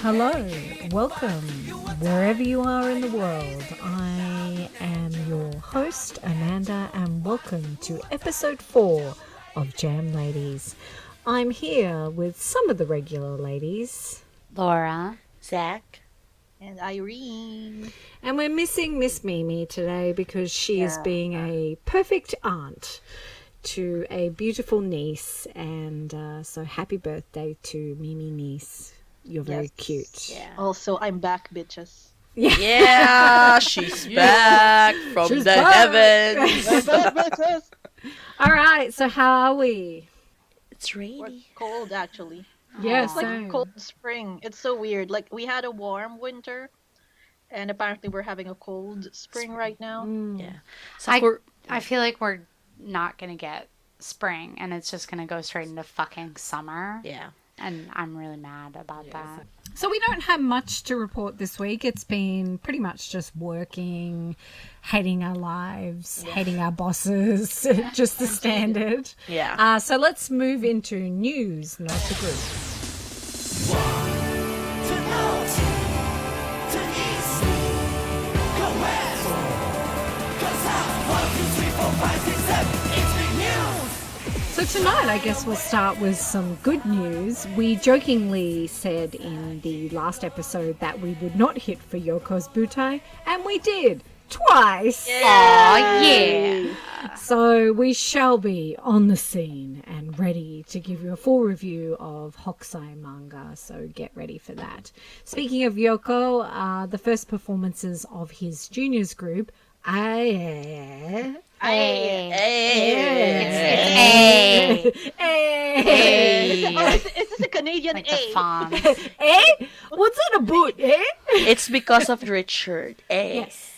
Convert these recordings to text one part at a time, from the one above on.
Hello, welcome wherever you are in the world. I am your host, Amanda, and welcome to episode 4 of Jam Ladies. I'm here with some of the regular ladies. Laura, Zach, and Irene. And we're missing Miss Mimi today because she is being a perfect aunt to a beautiful niece. And so happy birthday to Mimi niece. You're very cute. Yeah. Also, I'm back, bitches. Yeah, she's back from She's the back. heavens. All right, so how are we? It's We're rainy. cold, actually. Yes, It's like cold spring. It's so weird. Like, we had a warm winter, and apparently we're having a cold spring right now. Yeah. So I feel like we're not going to get spring, and it's just going to go straight into fucking summer. yeah. And I'm really mad about that. So we don't have much to report this week. It's been pretty much just working, hating our lives, hating our bosses, just the standard. Yeah. So let's move into news, not the group. So tonight, I guess we'll start with some good news. We jokingly said in the last episode that we would not hit for Yoko's Butai, and we did. Twice. Aw, yeah. So we shall be on the scene and ready to give you a full review of Hokusai manga, so get ready for that. Speaking of Yoko, the first performances of his juniors group, Hey. Hey. Oh, is this a Canadian Like A? the font. What's it about, It's because of Richard. Hey. Yes.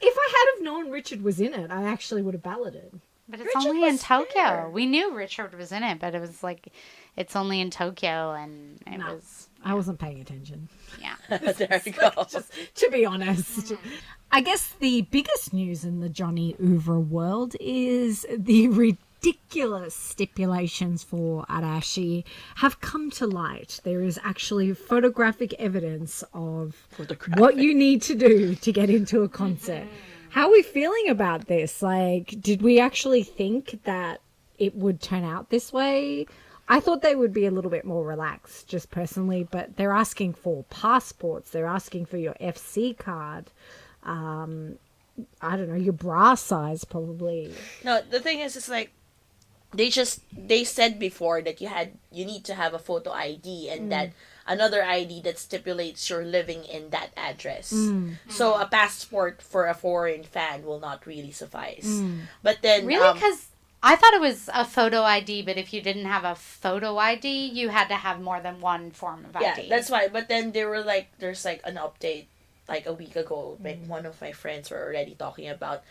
If I had have known Richard was in it, I actually would have balloted. But it's only in Tokyo. We knew Richard was in it, but it was like, it's only in Tokyo, and it was... I wasn't paying attention. Yeah. There you go. Just to be honest. I guess the biggest news in the Johnny Ouvra world is the ridiculous stipulations for Arashi have come to light. There is actually photographic evidence of what you need to do to get into a concert. How are we feeling about this? Like, did we actually think that it would turn out this way? I thought they would be a little bit more relaxed, just personally, but they're asking for passports. They're asking for your FC card. I don't know, your bra size probably. No, the thing is, it's like they said before that you need to have a photo ID and that another ID that stipulates you're living in that address. So a passport for a foreign fan will not really suffice. But then Really? Because I thought it was a photo ID, but if you didn't have a photo ID, you had to have more than one form of ID. yeah, that's why. But then they were like, there's like an update like a week ago. Like one of my friends were already talking about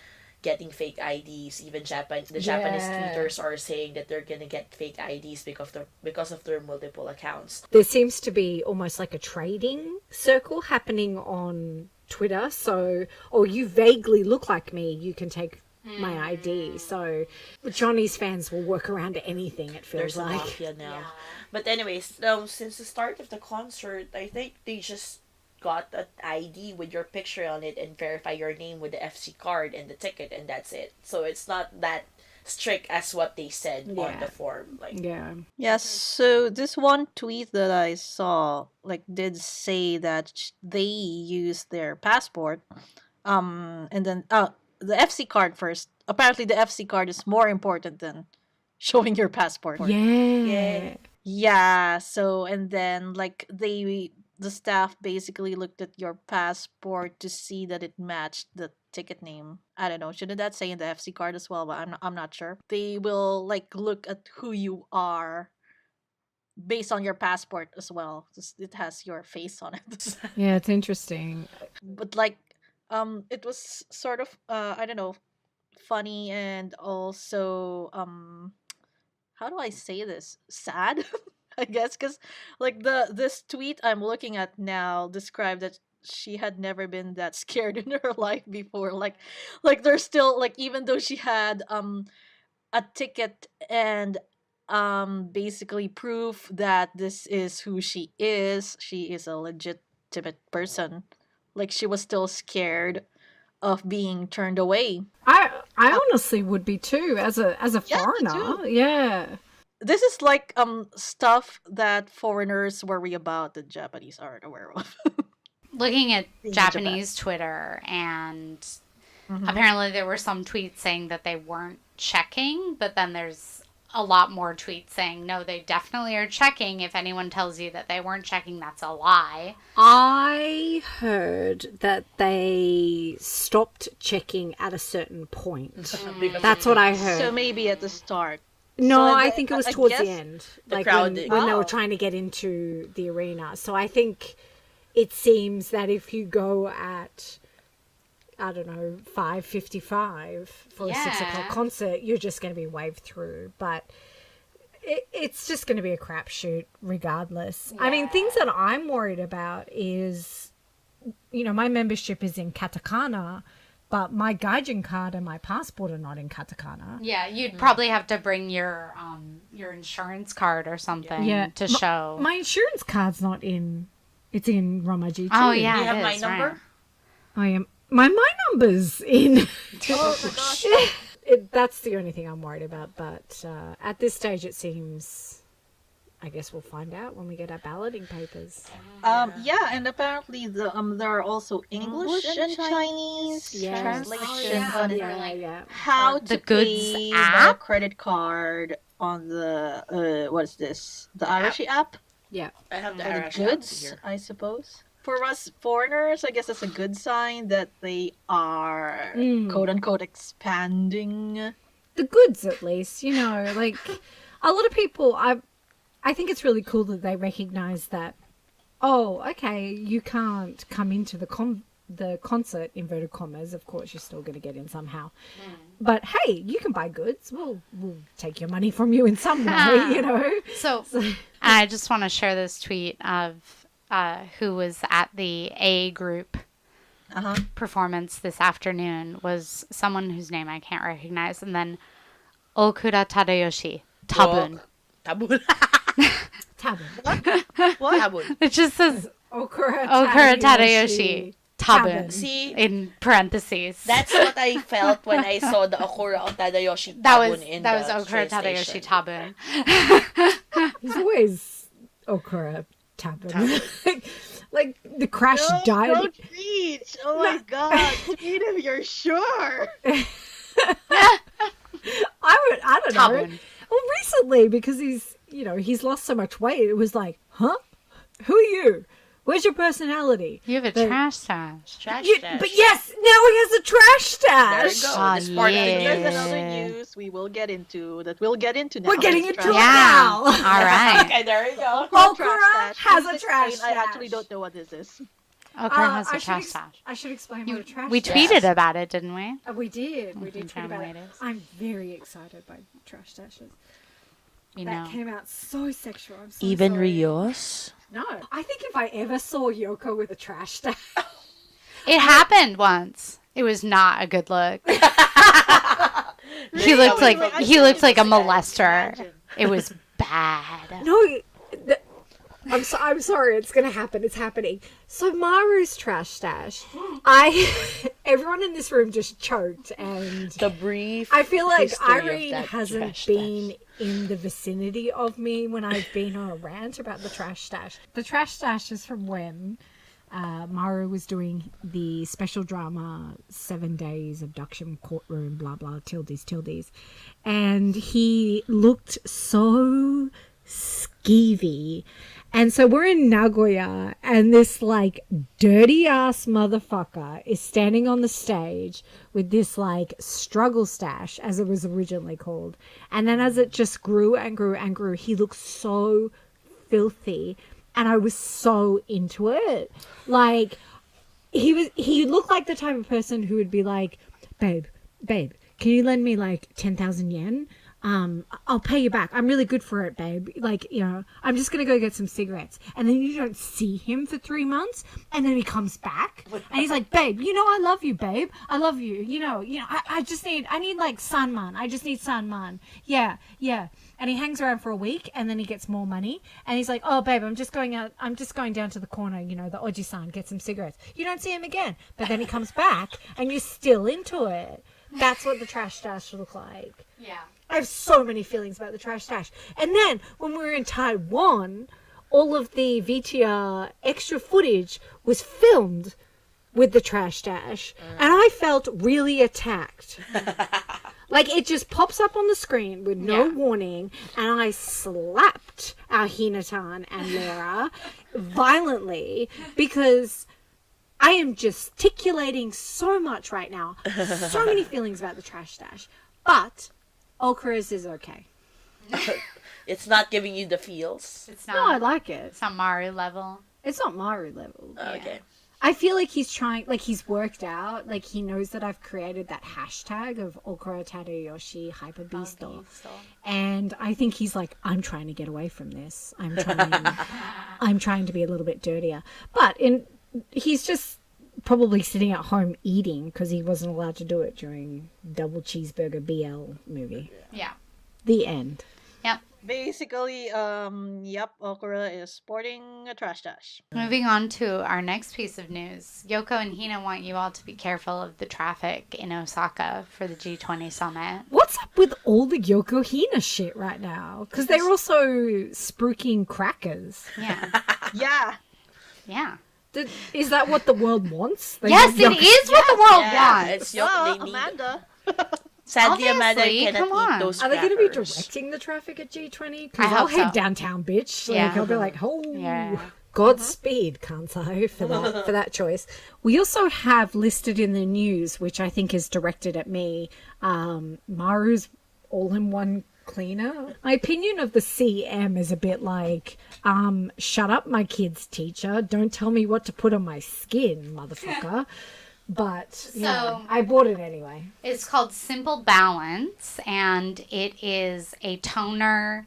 getting fake IDs. Even Japanese tweeters are saying that they're gonna get fake IDs because of their multiple accounts. There seems to be almost like a trading circle happening on Twitter. So, or you vaguely look like me, you can take my ID. So Johnny's fans will work around anything, it feels There's a like. mafia now. But anyways, since the start of the concert, I think they just got an ID with your picture on it and verify your name with the FC card and the ticket, and that's it. So it's not that strict as what they said on the form. Like, Yes, so this one tweet that I saw, like, did say that they used their passport, and then, the FC card first. Apparently, the FC card is more important than showing your passport. Yeah. Yeah, so, and then, like, the staff basically looked at your passport to see that it matched the ticket name. I don't know, shouldn't that say in the FC card as well? But I'm not sure. They will, like, look at who you are based on your passport as well. It has your face on it. Yeah, it's interesting. But, like, it was sort of, I don't know, funny, and also, how do I say this? Sad, I guess, because, like, this tweet I'm looking at now described that she had never been that scared in her life before. Like there's still, like, even though she had a ticket and basically proof that this is who she is. She is a legitimate person. Like, she was still scared of being turned away. I honestly would be too, as a Yeah, me foreigner. too. Yeah. This is like stuff that foreigners worry about that Japanese aren't aware of. Looking at Being in Japanese Twitter, and apparently there were some tweets saying that they weren't checking, but then there's a lot more tweets saying, no, they definitely are checking. If anyone tells you that they weren't checking, that's a lie. I heard that they stopped checking at a certain point. That's what I heard. So maybe at the start. No, So I the- think it was I towards guess the end, the like crowd when they were Oh. trying to get into the arena. So I think it seems that if you go at, I don't know, 5:55 for a 6 o'clock Yeah. concert, you're just going to be waved through. But it's just going to be a crapshoot regardless. I mean, things that I'm worried about is, my membership is in katakana, but my gaijin card and my passport are not in katakana. Yeah, you'd probably have to bring your insurance card or something Yeah. to show. My insurance card's not in. It's in Romaji too. Oh, yeah. Do you it have my is, number? right. I am. My number's in. Oh my gosh. That's the only thing I'm worried about. But at this stage, it seems. I guess we'll find out when we get our balloting papers. Yeah, and apparently there are also English and Chinese Yes. translations Oh, on it. Yeah. How The to Goods pay by a app? credit card on the what is this? The Arashi app? Yeah. I have the For the Arashi app goods, here. I suppose. For us foreigners, I guess that's a good sign that they are quote unquote expanding. The goods, at least. Like a lot of people. I think it's really cool that they recognize that. Oh, okay, you can't come into the concert, inverted commas. Of course, you're still going to get in somehow. But hey, you can buy goods. We'll take your money from you in some way. So I just want to share this tweet of who was at the A group performance this afternoon was someone whose name I can't recognize, and then Okura Tadayoshi. Tabun. Tabun. Tabun. What? Tabun. It just says Okura Tadayoshi. Tabun. See, In parentheses. that's what I felt when I saw the Okura of Tadayoshi that Tabun was in that the was Okura train Tadayoshi station. Tabun. He's always Okura Tabun. like the crash died. Don't tweet! Oh my god, tweet if you're sure! I don't know. Tabun. Well, recently, because he's lost so much weight, it was like, huh? Who are you? Where's your personality? You have a But- trash stash. Trash stash. But yes, now he has a trash There you stash. go. Oh, This part of the yeah. news. There's another news we'll get into now. We're getting It's into it trash- now. All right. Okay, there you go. Trash Okura stash. has a Please trash explain. I actually stash. don't know what this is. Okura has I a should trash stash. I should explain what a trash We stash tweeted about it, didn't we? We did. We did trying tweet to about it. wait it. I'm very excited by trash stashes. You That know. came out so sexual. I'm so Even sorry. Rios. No. I think if I ever saw Yoko with a trash stash, It happened once. It was not a good look. He looked like a molester. It was bad. no. I'm sorry. It's gonna happen. It's happening. So Maru's trash stash. Everyone in this room just choked, and The brief. I feel like history of Irene that hasn't trash been stash. in the vicinity of me when I've been on a rant about the trash stash. The trash stash is from when Maru was doing the special drama 7 Days Abduction Courtroom, blah blah, tildes, and he looked so skeevy. And so we're in Nagoya, and this like dirty ass motherfucker is standing on the stage with this like struggle stash, as it was originally called. And then as it just grew and grew and grew, he looked so filthy, and I was so into it. Like he looked like the type of person who would be like, babe, can you lend me like 10,000 yen? I'll pay you back. I'm really good for it, babe. Like, you know, I'm just going to go get some cigarettes. And then you don't see him for 3 months. And then he comes back and he's like, babe, you know, I love you, babe. I love you. You know, I need like Sanman. I just need Sanman. Yeah. And he hangs around for a week and then he gets more money. And he's like, oh, babe, I'm just going down to the corner, you know, the Oji-san, get some cigarettes. You don't see him again. But then he comes back and you're still into it. That's what the trash stash look like. Yeah. I have so many feelings about the trash stash. And then when we were in Taiwan, all of the VTR extra footage was filmed with the trash stash. And I felt really attacked. Like, it just pops up on the screen with no warning. And I slapped our Hinatan and Laura violently because I am gesticulating so much right now. So many feelings about the trash stash. But Okura's is okay. It's not giving you the feels. It's not. No, I like it. It's not Maru level. It's not Maru level. Okay. I feel like he's trying, like he's worked out, like he knows that I've created that hashtag of Okura Tadayoshi Hyper Beastle. And I think he's like, I'm trying to get away from this. I'm trying to be a little bit dirtier. But he's just probably sitting at home eating because he wasn't allowed to do it during Double Cheeseburger BL movie. Yeah. The end. Yep. Basically, Okura is sporting a trash stash. Moving on to our next piece of news. Yoko and Hina want you all to be careful of the traffic in Osaka for the G20 summit. What's up with all the Yoko Hina shit right now? Because they're also spruiking crackers. Yeah. Yeah. Yeah. Is that what the world wants? Yes, it is what the world wants. It's they need. Amanda. Sadly, Amanda Obviously, come cannot on. eat those Are they going to be crackers. directing the traffic at G20? I Because I'll hope head so. downtown, bitch. Like, Yeah. I'll be like, oh, Yeah. Godspeed, Kansai, for that choice. We also have listed in the news, which I think is directed at me, Maru's all-in-one cleaner. My opinion of the CM is a bit like, shut up, my kid's teacher. Don't tell me what to put on my skin, motherfucker. But, you know, I bought it anyway. It's called Simple Balance, and it is a toner,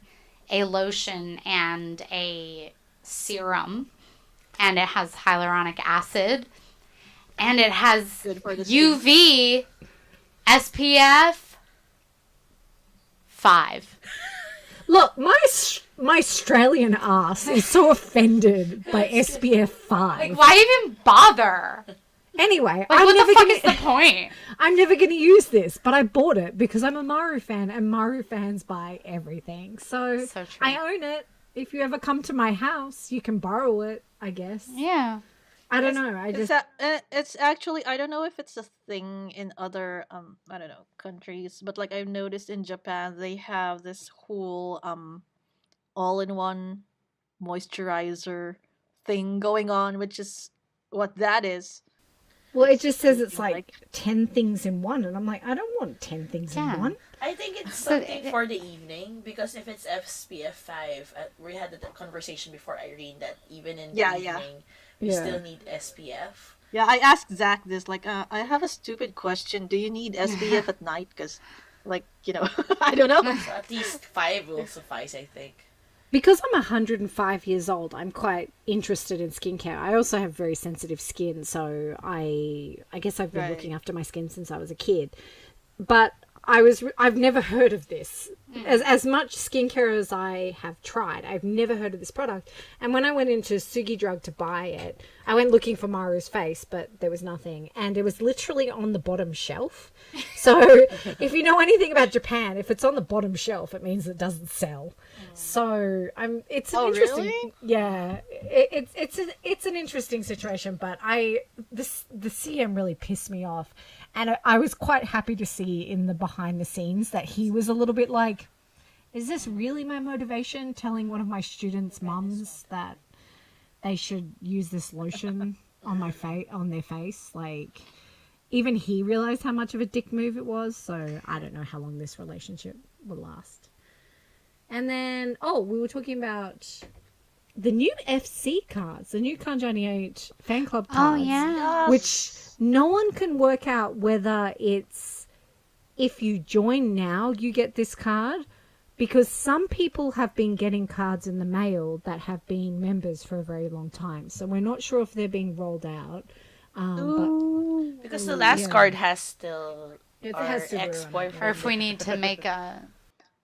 a lotion, and a serum. And it has hyaluronic acid. And it has Good for the UV SPF 5. Look, my Australian ass is so offended by SPF 5. Why even bother? Anyway, Like, what the fuck is the point? I'm never going to use this, but I bought it because I'm a Maru fan, and Maru fans buy everything. So So true. I own it. If you ever come to my house, you can borrow it, I guess. Yeah. I don't know. It's actually, I don't know if it's a thing in other I don't know, countries, but like I've noticed in Japan they have this whole all-in-one moisturizer thing going on, which is what that is. Well, it just says it's like 10 things in one, and I'm like, I don't want 10 things Yeah. in one. I think it's something for the evening because if it's SPF 5, we had the conversation before, Irene, that even in the evening, we still need SPF. Yeah, I asked Zach this, like, I have a stupid question. Do you need SPF at night? Because, like, you know, I don't know. So at least 5 will suffice, I think. Because I'm 105 years old, I'm quite interested in skincare. I also have very sensitive skin, so I guess I've been looking after my skin since I was a kid. But I've never heard of this. As much skincare as I have tried, I've never heard of this product. And when I went into Sugi Drug to buy it, I went looking for Maru's face, but there was nothing. And it was literally on the bottom shelf. So if you know anything about Japan, if it's on the bottom shelf, it means it doesn't sell. So it's an interesting, really? yeah. It's an interesting situation, but the CM really pissed me off. And I was quite happy to see in the behind the scenes that he was a little bit like, is this really my motivation? Telling one of my students' mums that they should use this lotion on their face. Like, even he realized how much of a dick move it was. So I don't know how long this relationship will last. And then, we were talking about the new FC cards, the new Kanjani 8 fan club cards. Oh, yeah. Which no one can work out whether it's if you join now, you get this card. Because some people have been getting cards in the mail that have been members for a very long time. So we're not sure if they're being rolled out. Because the last card has still It our has Subaru on it. ex-boyfriend. Or if we need to make a...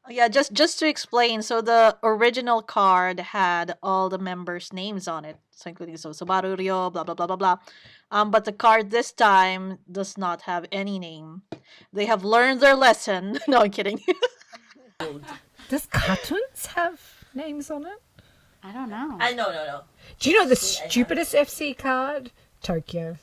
Yeah, just to explain, so the original card had all the members' names on it, so including Subaru Ryo, blah blah blah blah blah. But the card this time does not have any name. They have learned their lesson. No, I'm kidding. Does cartoons have names on it? I don't know. No. Do you know the stupidest FC card? Tokyo.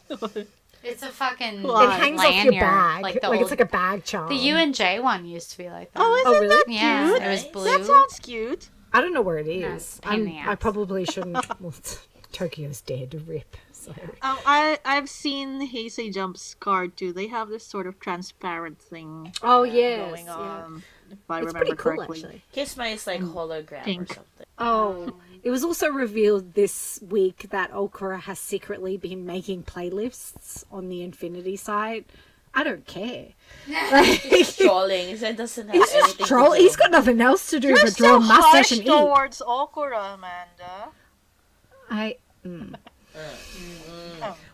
It's a fucking It hangs off your lanyard, bag. like the Like old... it's like a bag charm. The U&J one used to be like that. Oh, isn't really? that Yeah, cute? it was Nice. blue. That sounds cute. I don't know where it No, is. pain in the I ass. probably shouldn't. Well, Tokyo's dead. Rip. So. I've seen Heisei Jump's card too. They have this sort of transparent thing Oh, yes. going yeah. on, if I It's remember pretty cool, correctly. actually. Kisma is like hologram pink. or something. Oh, it was also revealed this week that Okura has secretly been making playlists on the Infinity site. I don't care. Like, Trolling. It doesn't have he's anything just troll. to do. He's got nothing else to do You're but draw a so mustache harsh and eat. towards Okura, Amanda.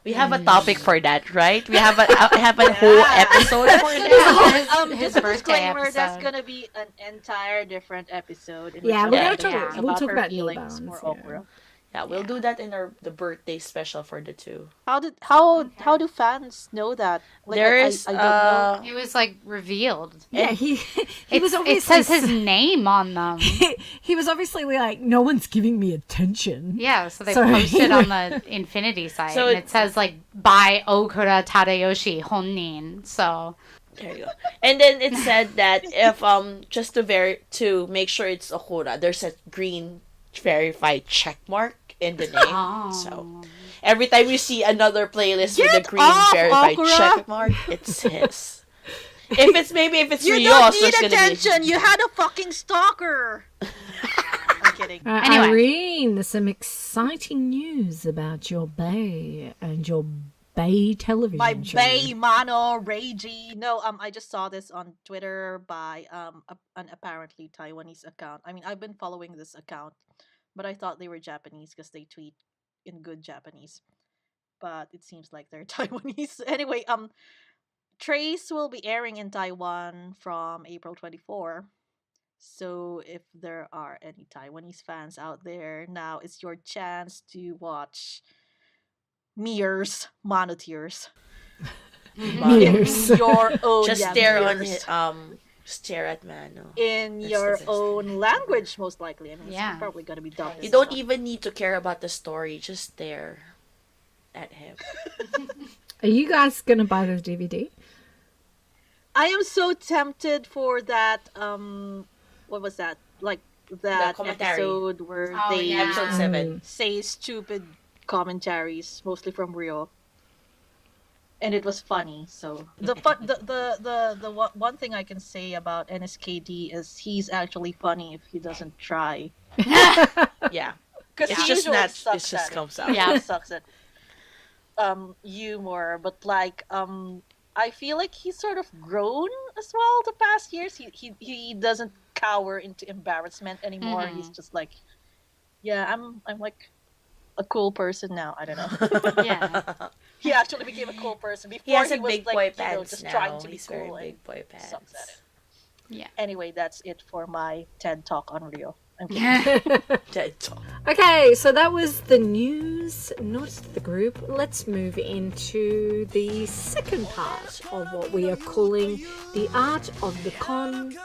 We have a topic for that, right? We have a whole episode for that. His Just a birthday disclaimer, that's episode. gonna be an entire different episode. In Yeah, which we're Amanda gonna talk. talks We'll talk her about feelings kneelones, for yeah. Okura. Yeah, we'll do that in the birthday special for the two. How do fans know that? Like, There's I don't know. It was like revealed. Yeah, he was It obviously says his name on them. he was obviously like, no one's giving me attention. Yeah, so they So- posted on the Infinity site, So and it says like by Okura Tadayoshi Honnin. So There you go. And then it said that if just to make sure it's Okura, there's a green verified check mark in the name. Oh. So every time you see another playlist with Get a green off, verified Okura! check mark, it's his. If it's You Rios, don't need there's gonna attention. be You had a fucking stalker. I'm kidding. Anyway. Irene, there's some exciting news about your Bay and your Bay television My show. Bay Mano Reiji. No, I just saw this on Twitter by an apparently Taiwanese account. I mean, I've been following this account, but I thought they were Japanese because they tweet in good Japanese. But it seems like they're Taiwanese. Anyway, Trace will be airing in Taiwan from April 24. So if there are any Taiwanese fans out there, now is your chance to watch Mir's Mano Tears. Years. In your own just stare at Mano. in That's your the best own language, most likely. I mean, Yeah. it's probably gonna be dubbed. You don't even need to care about the story, just stare at him. Are you guys gonna buy the DVD? I am so tempted for that. What was that? Like that commentary. episode where Oh, they yeah. Episode 7. say stupid commentaries, mostly from Rio. And it was funny. So the one thing I can say about NSKD is he's actually funny if he doesn't try. Yeah. Because It's he just usually not. sucks It just at comes He out. Yeah. usually sucks at humor, but like I feel like he's sort of grown as well the past years. He doesn't cower into embarrassment anymore. Mhm. He's just like, yeah, I'm like a cool person now. I don't know. yeah. He actually became a cool person. Before He has a was big like, boy you know, pants just now. trying to be He's cool wearing and big boy pants. sucks at it. Yeah. Anyway, that's it for my TED Talk on Rio. I'm kidding. Dead talk. Okay, so that was the news, not the group. Let's move into the second part of what we are calling the art of the concept.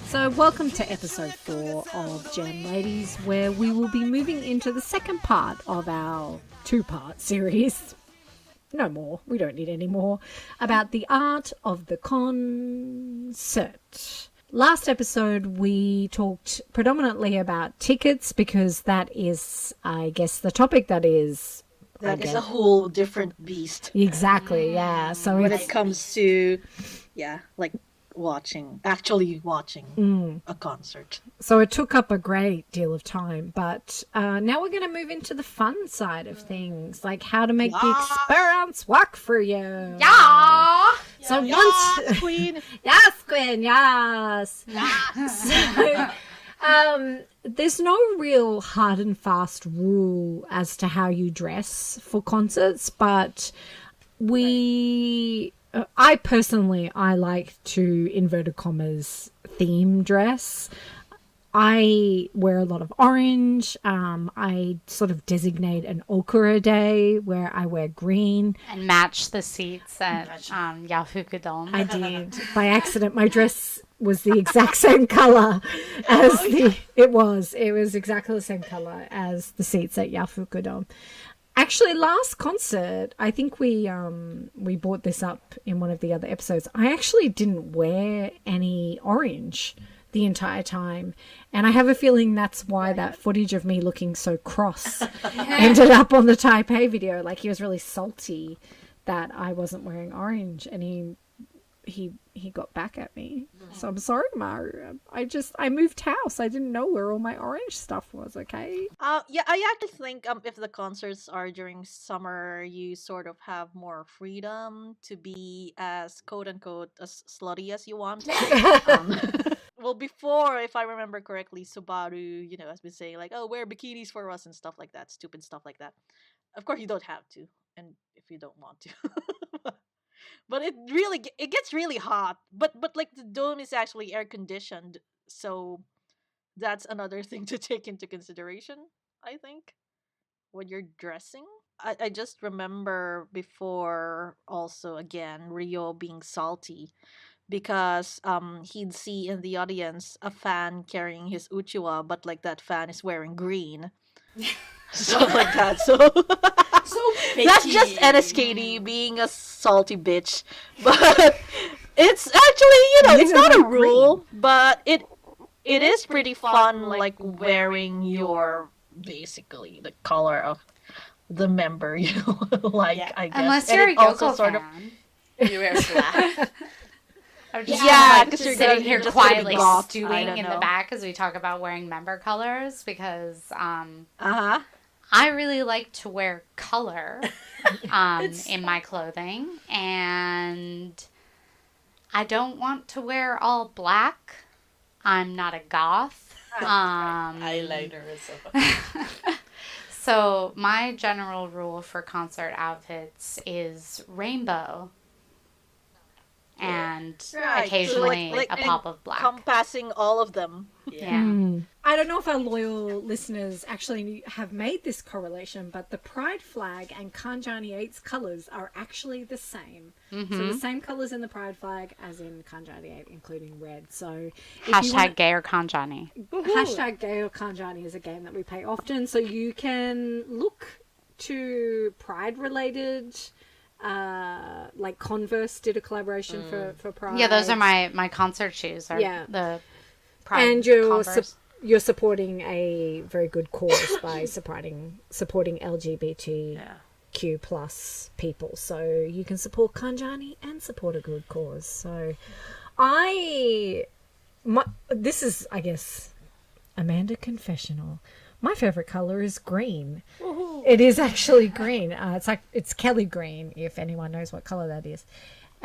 So, welcome to episode 4 of Jam Ladies, where we will be moving into the second part of our 2-part series. No more, we don't need any more. About the art of the concert. Last episode, we talked predominantly about tickets because that is, I guess, the topic that is... That is a whole different beast Exactly, yeah. So when it's... it comes to, yeah, like actually watching a concert. So it took up a great deal of time, but now we're going to move into the fun side of things, like how to make the experience work for you. Yeah. So Yes, Queen. Yes, Queen, yes. So, there's no real hard and fast rule as to how you dress for concerts, but I personally like to, inverted commas, theme dress. I wear a lot of orange. I sort of designate an okra day where I wear green. And match the seats at Yafukudon. I did. By accident, my dress was the exact same color as it was exactly the same color as the seats at Yafukudon. Actually, last concert, I think we brought this up in one of the other episodes. I actually didn't wear any orange the entire time, and I have a feeling that's why that footage of me looking so cross ended up on the Taipei video. Like, he was really salty that I wasn't wearing orange, and he got back at me. So I'm sorry, Mario. I moved house. I didn't know where all my orange stuff was. Okay. Yeah, I actually think if the concerts are during summer, you sort of have more freedom to be as quote unquote as slutty as you want. Well, before, if I remember correctly, Subaru, has been saying like, "Oh, wear bikinis for us" and stuff like that, stupid stuff like that. Of course, you don't have to, and if you don't want to. But it gets really hot. But like the dome is actually air conditioned, so that's another thing to take into consideration, I think, when you're dressing. I just remember before also again Rio being salty because he'd see in the audience a fan carrying his Uchiwa, but like that fan is wearing green. Stuff like that. So that's just NSKD being a salty bitch. But it's actually, it's not a rule, but it is pretty fun, like wearing your basically the color of the member you like, I guess. Unless And you're a it also Yoko sort of fan. You wear black. I'm just because just you're sitting here just gonna be quietly goth. I stewing don't in know. the back as we talk about wearing member colors because Uh-huh. I really like to wear color in my clothing, and I don't want to wear all black. I'm not a goth. Eyeliner as well. So my general rule for concert outfits is rainbow and Right. occasionally So, like a pop of black. Compassing all of them. Yeah. I don't know if our loyal listeners actually have made this correlation, but the Pride flag and Kanjani 8's colours are actually the same. So the same colours in the Pride flag as in Kanjani 8, including red. So Hashtag gay or Kanjani. Hashtag Gay or Kanjani is a game that we play often, so you can look to Pride related. Like Converse did a collaboration for Pride. Yeah, those are my concert shoes. The Pride and Converse. you're supporting a very good cause by supporting LGBTQ plus people. So you can support Kanjani and support a good cause. So this is, I guess, Amanda confessional. My favorite color is green. Woohoo. It is actually green. It's Kelly green, if anyone knows what color that is.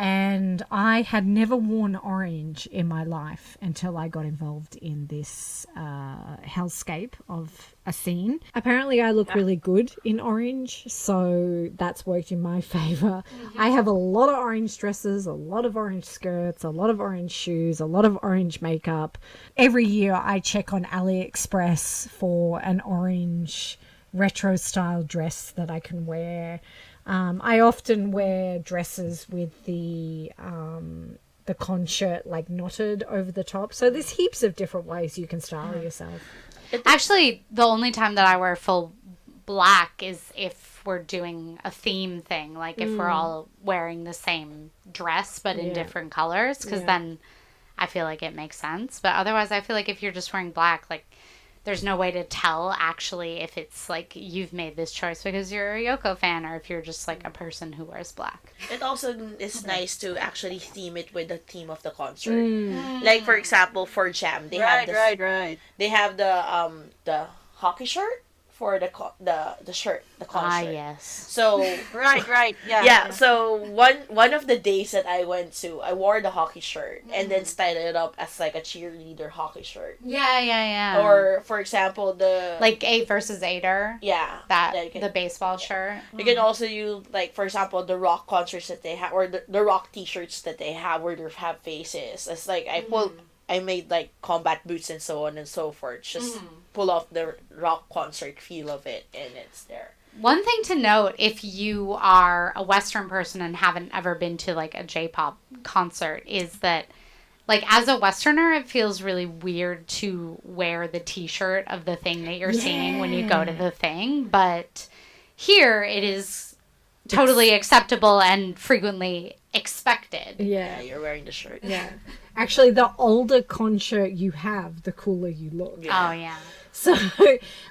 And I had never worn orange in my life until I got involved in this hellscape of a scene. Apparently I look really good in orange, so that's worked in my favor. I have a lot of orange dresses, a lot of orange skirts, a lot of orange shoes, a lot of orange makeup. Every year I check on AliExpress for an orange retro style dress that I can wear. I often wear dresses with the con shirt like knotted over the top. So there's heaps of different ways you can style yourself. Actually, the only time that I wear full black is if we're doing a theme thing, like if we're all wearing the same dress but in different colors, because then I feel like it makes sense. But otherwise, I feel like if you're just wearing black, like there's no way to tell actually if it's like you've made this choice because you're a Yoko fan or if you're just like a person who wears black. It also is nice to actually theme it with the theme of the concert. Like for example, for Jam, they have this, they have the hockey shirt for the shirt, the concert. Ah, yes. So Right. yeah. So one of the days that I went to, I wore the hockey shirt and then styled it up as like a cheerleader hockey shirt. Yeah. Or for example, the like 8 versus 8er. yeah, That you can, the baseball shirt. you can also use like for example the rock concerts that they have or the rock T-shirts that they have where they have faces. It's like I made like combat boots and so on and so forth. Just pull off the rock concert feel of it, and it's there. One thing to note, if you are a Western person and haven't ever been to like a J-pop concert, is that like as a Westerner, it feels really weird to wear the T-shirt of the thing that you're seeing when you go to the thing. But here it is totally acceptable and frequently expected. Yeah, you're wearing the shirt. Yeah. Actually, the older con shirt you have, the cooler you look. Oh, yeah. So,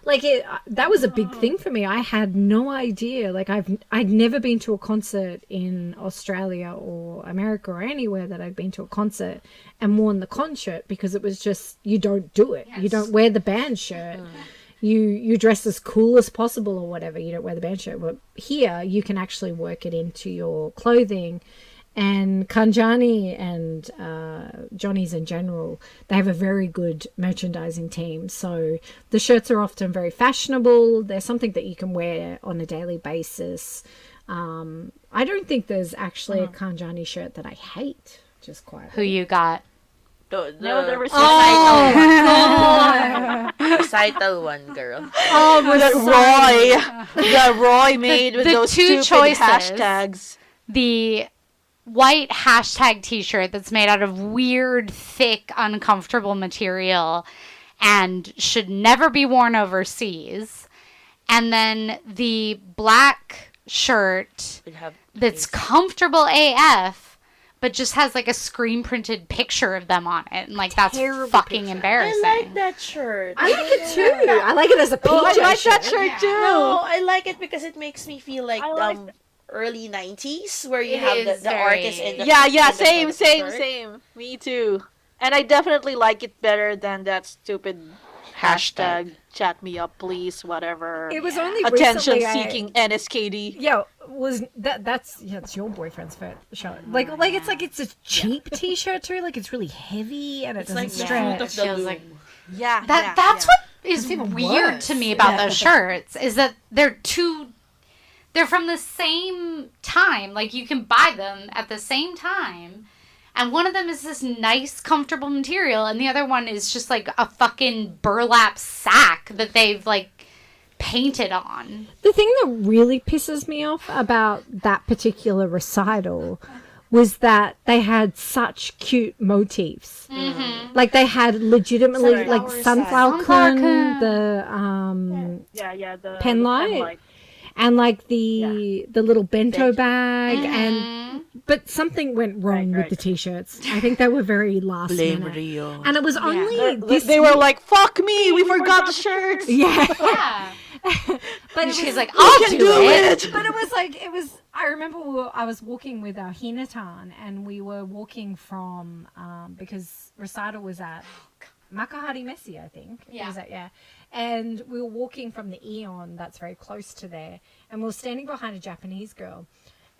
like, that was a big thing for me. I had no idea. Like, I'd never been to a concert in Australia or America or anywhere that I'd been to a concert and worn the con shirt because it was just, you don't do it. Yes. You don't wear the band shirt. You dress as cool as possible or whatever. You don't wear the band shirt. But here, you can actually work it into your clothing. And Kanjani and Johnny's in general, they have a very good merchandising team. So the shirts are often very fashionable. They're something that you can wear on a daily basis. I don't think there's actually a Kanjani shirt that I hate, just quietly. Who you got? The recital recital one, girl. Oh, the Roy made with the those two stupid choices. hashtags. The white hashtag t-shirt that's made out of weird, thick, uncomfortable material and should never be worn overseas. And then the black shirt that's comfortable AF, but just has like a screen printed picture of them on it. And like, that's fucking embarrassing. I like that shirt. I like it too. I like it as a PJ I like that shirt. shirt too. No, I like it because it makes me feel like early 90s where you have the artist in the same. Me too. And I definitely like it better than that stupid hashtag chat me up please whatever. It was only attention recently seeking NSKD. Yeah, was that's it's your boyfriend's shirt. Like it's a cheap t-shirt too. Like it's really heavy and it's like stretch. the feels like that's what is weird to me about those shirts is that they're from the same time. Like, you can buy them at the same time. And one of them is this nice, comfortable material. And the other one is just, like, a fucking burlap sack that they've, like, painted on. The thing that really pisses me off about that particular recital was that they had such cute motifs. Mm-hmm. Like, they had legitimately, sunflower cone, the pen light. And like the little bento bag, but something went wrong with the t-shirts. I think they were very last minute. Rio. And it was only they were like, "Fuck me, we forgot the shirts." Yeah. But she's like, "I'll do it." But it was. I remember I was walking with our Hinatan, and we were walking from because recital was at Makahari Messi, I think. Yeah. Was that, yeah. And we were walking from the Aeon that's very close to there, and we were standing behind a Japanese girl,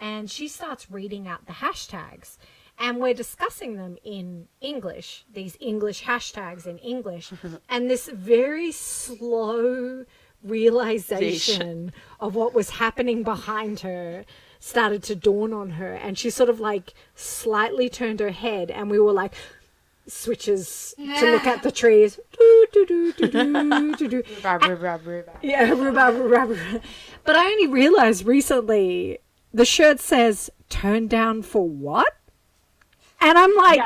and she starts reading out the hashtags, and we're discussing them in English, these English hashtags in English, and this very slow realization of what was happening behind her started to dawn on her, and she sort of like slightly turned her head, and we were like, switches to look at the trees. Yeah, rhubarb. But I only realized recently the shirt says "turn down for what?" And I'm like,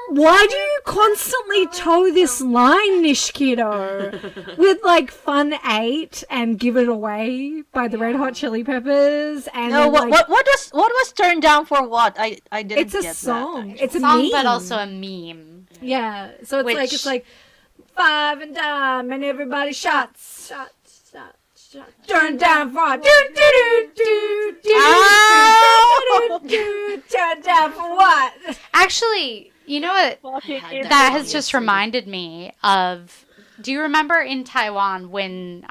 why do you constantly toe this line, Nishkido? With like Fun 8 and Give It Away by the Red Hot Chili Peppers. And no, what was turned down for what? I didn't. It's a get song. That, it's a song, meme. but also a meme. Yeah. So it's like 5 and dime, and everybody shots. Turn down for do do do do do. Turn down for what? Actually, you know what? That That has just reminded me of. Do you remember in Taiwan when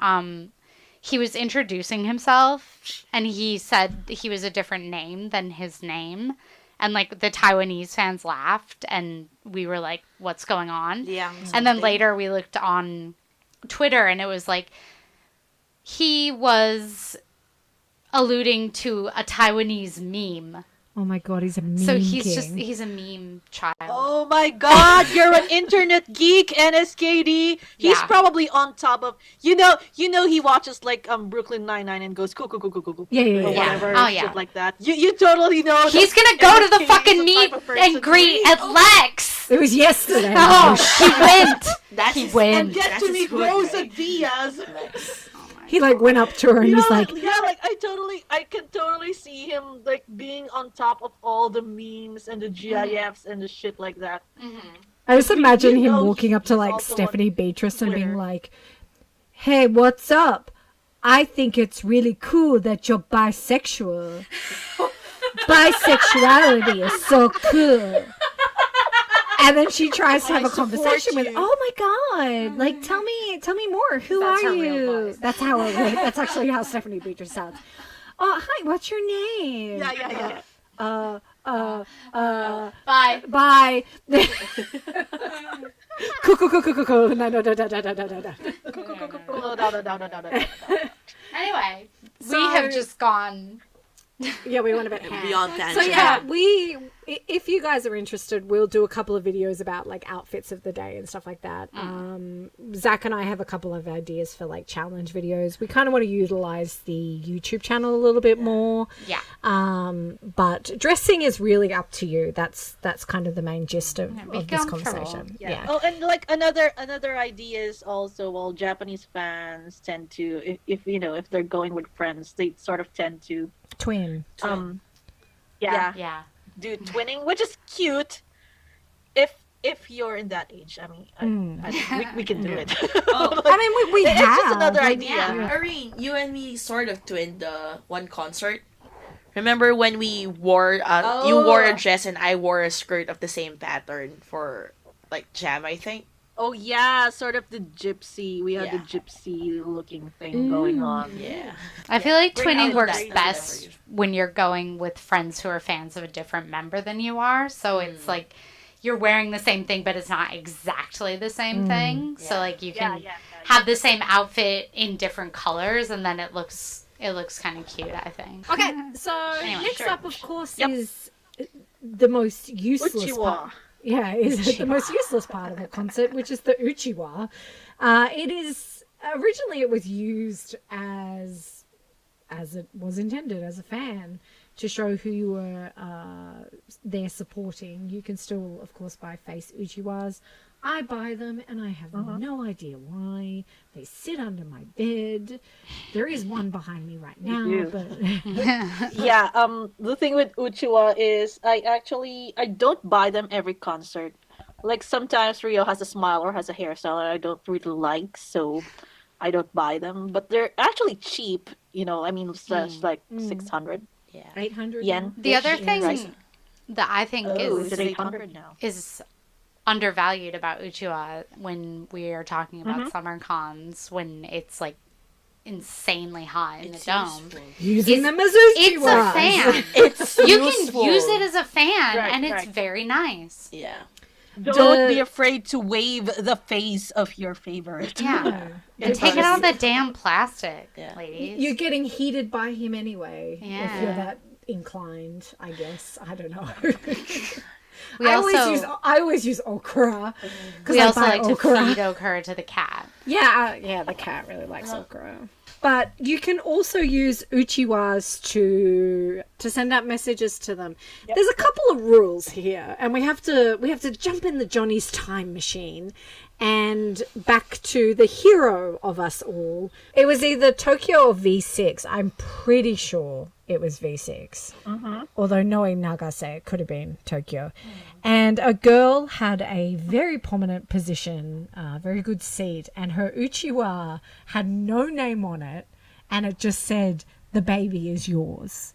he was introducing himself and he said he was a different name than his name? And like the Taiwanese fans laughed and we were like, what's going on? Yeah. And then later we looked on Twitter and it was like he was alluding to a Taiwanese meme. Oh my god, he's a meme So he's king. he's a meme child. Oh my god, you're an internet geek, NSKD. He's Yeah. probably on top of you know he watches like Brooklyn Nine-Nine and goes cool. Yeah. Or whatever, Oh, yeah. shit like that. You totally know. He's that gonna go to the NSKD is fucking the meet type of person and greet to- at Lex. It was yesterday. Oh, he went. That's He his- went. and get That's to his meet hood, Rosa right? Diaz. Nice. He like went up to her and was like, like I can totally see him like being on top of all the memes and the GIFs and the shit like that. I just imagine You him know walking up to he's like also Stephanie on Beatrice and being Twitter. like, "Hey, what's up? I think it's really cool that you're bisexual. Bisexuality is so cool." And then she tries to have a support conversation with, you. "Oh my god! Like, tell me more. Who That's are her real you?" voice. That's how it went. That's actually how Stephanie Beatrice sounds. "Oh, hi. What's your name?" Yeah. Bye. Bye. Cuckoo. No. No. Anyway, we So- have just gone. Yeah, we went a bit ham. Beyond So tangent. yeah, if you guys are interested, we'll do a couple of videos about like outfits of the day and stuff like that. Zach and I have a couple of ideas for like challenge videos. We kind of want to utilize the YouTube channel a little bit more. Yeah. But dressing is really up to you. That's kind of the main gist of be this comfortable. conversation. Yeah. Yeah. Oh, and like another idea is also, well, Japanese fans tend to, if they're going with friends, they sort of tend to Twin. Yeah. do twinning, which is cute. If you're in that age, I mean, we can do it. I mean, we It's have. just another like, idea. Yeah, Irene, you and me sort of twinned one concert. Remember when we wore you wore a dress and I wore a skirt of the same pattern for like Jam, I think. Oh yeah, sort of the gypsy. We had the Yeah. gypsy looking thing going on. Yeah. I feel like Bring twinning out works that best memory. when you're going with friends who are fans of a different member than you are. So it's like you're wearing the same thing, but it's not exactly the same thing. So like you can have the same outfit in different colors, and then it looks kind of cute, I think. Okay, so Anyway, next sure. up, of course, Yep. is the most useless Uchiwa. part. Yeah, is the most useless part of the concert, which is the Uchiwa. It is originally it was used as it was intended, as a fan, to show who you were there supporting. You can still, of course, buy face Uchiwas. I buy them, and I have no idea why. They sit under my bed. There is one behind me right now, do. but Yeah, the thing with Uchiwa is I don't buy them every concert. Like sometimes Rio has a smile or has a hairstyle that I don't really like, so I don't buy them. But they're actually cheap, I mean, it's just like 600 Yeah. 800 yen. The other thing Right. that I think Oh, is is it 800 now? is undervalued about Uchiwa when we are talking about Mm-hmm. summer cons, when it's like insanely hot in the dome. using It's- them as It's a Uchiwas. fan. It's You useful. can use it as a fan, Right, and it's right. very nice. Yeah. Don't be afraid to wave the face of your favorite. Yeah. Yeah. And take it out of the damn plastic, Yeah. ladies. You're getting heated by him anyway. If Yeah. you're that inclined, I guess. I don't know. We I also always use okra because we I also buy like okra. to feed okra to the cat. Yeah, the cat really likes okra. But you can also use Uchiwas to send out messages to them. There's a couple of rules here, and we have to jump in the Johnny's time machine And back to the hero of us all. It was either Tokyo or V6. I'm pretty sure it was V6. Although knowing Nagase, it could have been Tokyo. And a girl had a very prominent position, very good seat, and her Uchiwa had no name on it, and it just said, "The baby is yours."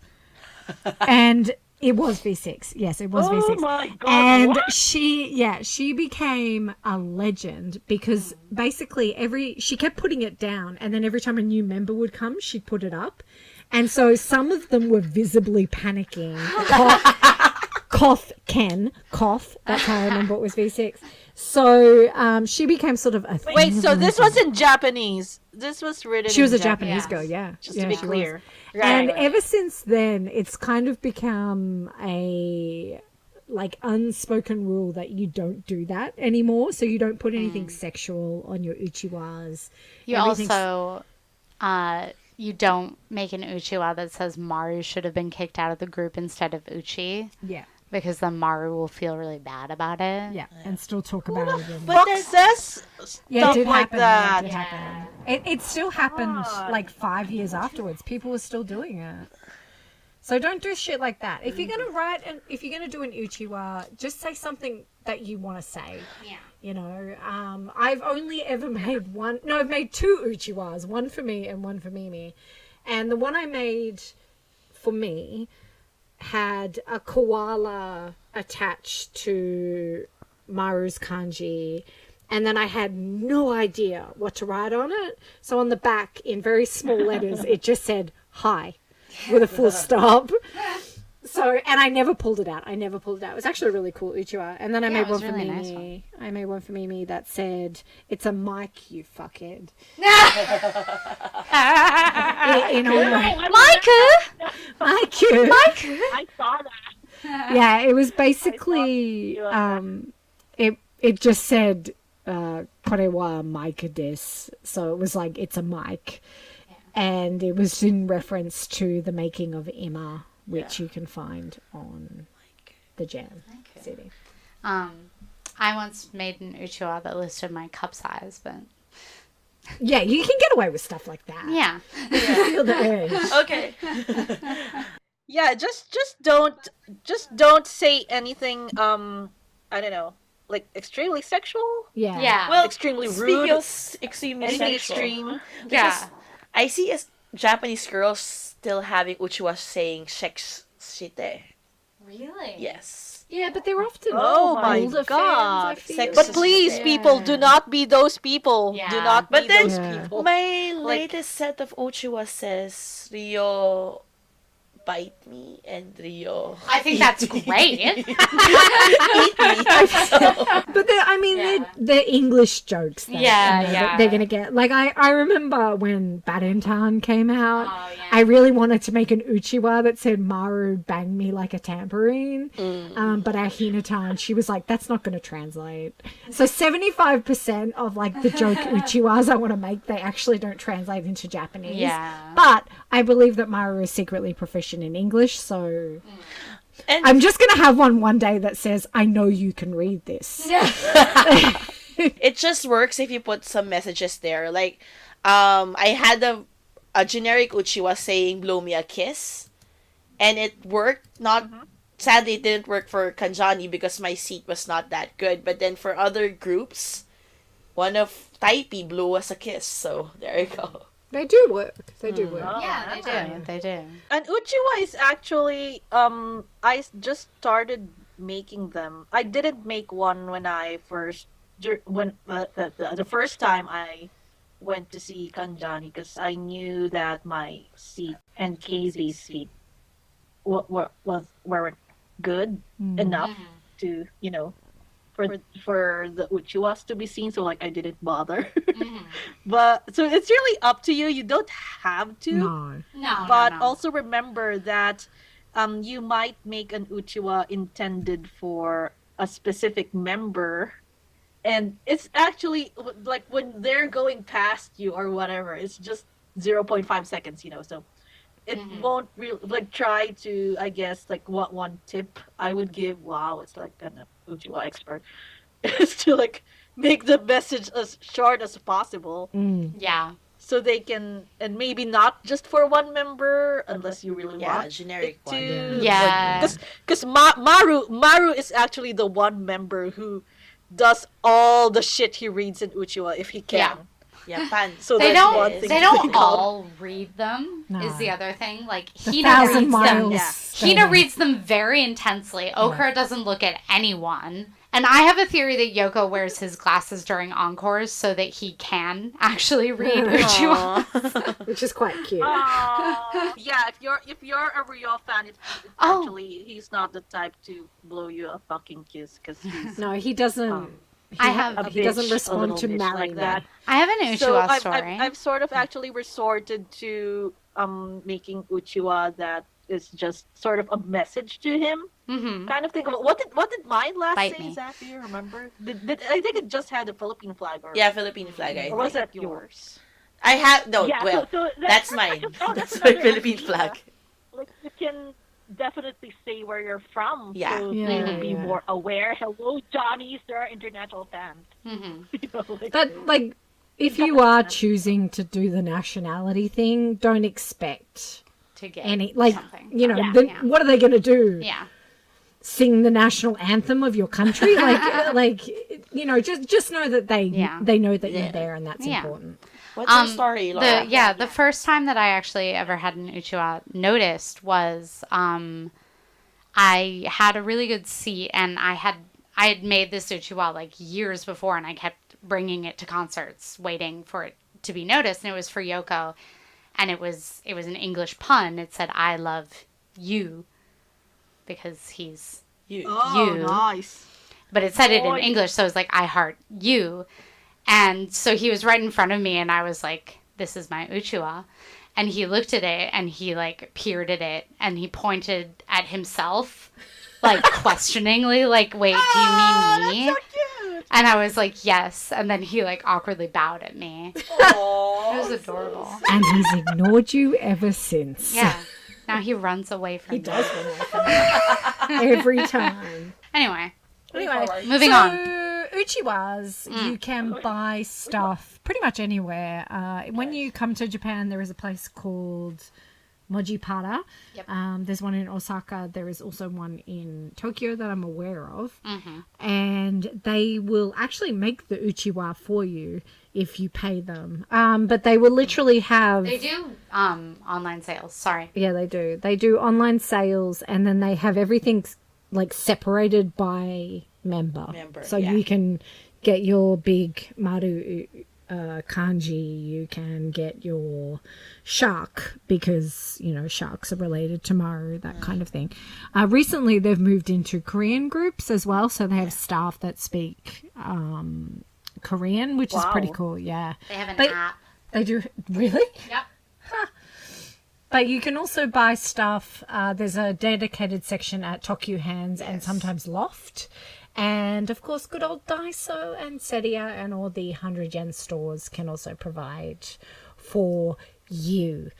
And it was V6. Yes, it was V6. Oh my god. And what? she became a legend because basically she kept putting it down, and then every time a new member would come, she'd put it up. And so some of them were visibly panicking. Cough, that's how I remember it was V6. So she became sort of a thing. Wait, so of this legend. was in Japanese. This was written She was in a Japanese girl, Japanese. yeah. Just Yeah, to be she was. clear. And Right. ever since then, it's kind of become a like unspoken rule that you don't do that anymore. So you don't put anything sexual on your Uchiwas. You Everything's- also, you don't make an Uchiwa that says Maru should have been kicked out of the group instead of Uchi, yeah, because then Maru will feel really bad about it. yeah, and still talk about it. And, But says yeah, stuff it did like happen. that. It did happen. It still happened God. like 5 years afterwards. People were still doing it. So don't do shit like that. If you're gonna write and if you're gonna do an Uchiwa, just say something that you want to say. Yeah. You know, I've only ever made one. No, I've made two Uchiwas, one for me and one for Mimi. And the one I made for me had a koala attached to Maru's kanji. And then I had no idea what to write on it. So on the back, in very small letters, it just said, "Hi," with a full stop. So, and I never pulled it out. It was actually a really cool Uchiwa. And then I Yeah, made it one was for really Mimi. nice one. I made one for Mimi that said, "It's a mic, you fuckhead." In honor of Maiku. I saw that. Yeah, it was basically, it just said, "Kore wa mic desu." So it was like, it's a mic. And it was in reference to the making of Emma, which you can find on the Jam CD. I once made an Uchiwa that listed my cup size, but Yeah, you can get away with stuff like that. yeah. Feel the urge. Okay. Yeah, just don't say anything I don't know, like extremely sexual, Yeah. Yeah. Well, extremely speaking rude, of extremely anything sexual, extreme. Yeah. I see as Japanese girls still having Uchiwa saying sex shite. Really? Yes. Yeah, but they're often Oh my older God. fans, I feel. Sex But is please, fair. people, do not be those people. Yeah. Do not But be then those Yeah. people. my latest set of Uchiwa says Rio bite me and Rio I think that's great. eat me. But they're English jokes. That, Yeah, you know, yeah. that they're gonna get. Like I remember when Badinton came out. Oh, yeah. I really wanted to make an Uchiwa that said "Maru banged me like a tambourine," but our Hinatan, she was like, "That's not going to translate." So 75% of like the joke Uchiwas I want to make, they actually don't translate into Japanese. Yeah. But I believe that Maru is secretly proficient in English, so. And I'm just going to have one day that says, "I know you can read this." it just works if you put some messages there. Like, I had a generic Uchiwa saying "blow me a kiss," and it worked. Not sadly, it didn't work for Kanjani because my seat was not that good. But then for other groups, one of Taipei blew us a kiss. So there you go. They do work. They do work. Yeah, they do. They do. And Uchiwa is actually I just started making them. I didn't make one when I first when the first time I went to see Kanjani, because I knew that my seat and Casey's seat weren't good enough to, you know, for the Uchiwas to be seen, so like I didn't bother. But so it's really up to you. You don't have to. No. No, But no, no. also remember that you might make an Uchiwa intended for a specific member, and it's actually like when they're going past you or whatever, it's just 0.5 seconds, you know, so it won't really, like, try to, I guess, like, what one tip I would give, wow, it's like an Uchiwa expert, is to, like, make the message as short as possible. Yeah. So they can, and maybe not just for one member, unless you really want generic it to. one. Yeah. Because Maru is actually the one member who does all the shit he reads in Uchiwa if he can. Yeah, fun. So They that's one don't. thing They to don't think of. all read them. No. Is the other thing. Like The Hina 1,000 reads them. miles. Yeah. Hina reads them very intensely. Okura doesn't look at anyone. And I have a theory that Yoko wears his glasses during encores so that he can actually read Uchiwa. Which is quite cute. Yeah, if you're a real fan, it's actually he's not the type to blow you a fucking kiss because he's No, he doesn't. He doesn't respond to marrying that. I have an Uchiwa So story. I've sort of actually resorted to making Uchiwa that is just sort of a message to him. Mm-hmm. Kind of thing. What did mine last Bite say me. exactly? You remember? I think it just had a Philippine flag. Or Philippine flag. I or was think. that yours? I have no. Yeah, well, so that's mine. That's my another Philippine idea. flag. Like you can definitely say where you're from. Yeah. So Yeah, they will be yeah. more aware. Hello, Johnny's. There are international fans. Mm-hmm. You know, like, But, like, if you are choosing to do the nationality thing, don't expect To get any, like, something. you know, Yeah. what are they going to do? Yeah. Sing the national anthem of your country? Like, you know, just know that they know that you're there and that's Yeah. important. What's your story, Laura? The first time that I actually ever had an Uchiwa noticed was I had a really good seat and I had made this Uchiwa like years before and I kept bringing it to concerts waiting for it to be noticed, and it was for Yoko, and it was an English pun. It said I love you because he's You. you. nice. But it said it in Oh, English, so it was like, I heart you. And so he was right in front of me, and I was like, this is my Uchiwa. And he looked at it, and he, like, peered at it, and he pointed at himself, like, questioningly, like, wait, do you mean me? That's so cute. And I was like, yes. And then he, like, awkwardly bowed at me. It was adorable. And he's ignored you ever since. Yeah. Now he runs away from me. He does run away from you. Every time. Anyway, so, moving on. Uchiwas, you can buy stuff pretty much anywhere. When you come to Japan, there is a place called Mojipara. Yep. There's one in Osaka. There is also one in Tokyo that I'm aware of. And they will actually make the Uchiwa for you if you pay them. But they will literally have... They do online sales. Sorry. Yeah, they do. They do online sales, and then they have everything like separated by member. So you can get your big Maru kanji, you can get your shark because, you know, sharks are related to Maru, that kind of thing. Recently, they've moved into Korean groups as well, so they have staff that speak Korean, which is pretty cool, yeah. They have an app. They do? Really? Yep. But you can also buy stuff. There's a dedicated section at Tokyo Hands and sometimes Loft. And, of course, good old Daiso and Seria and all the 100 yen stores can also provide for you.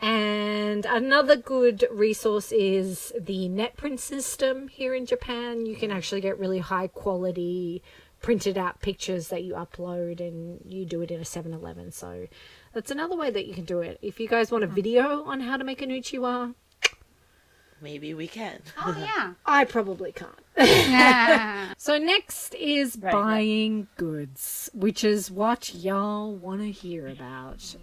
And another good resource is the NetPrint system here in Japan. You can actually get really high quality printed out pictures that you upload, and you do it in a 7-Eleven. So that's another way that you can do it. If you guys want a video on how to make an Uchiwa, maybe we can. Oh, yeah. I probably can't. So next is buying goods, which is what y'all want to hear about.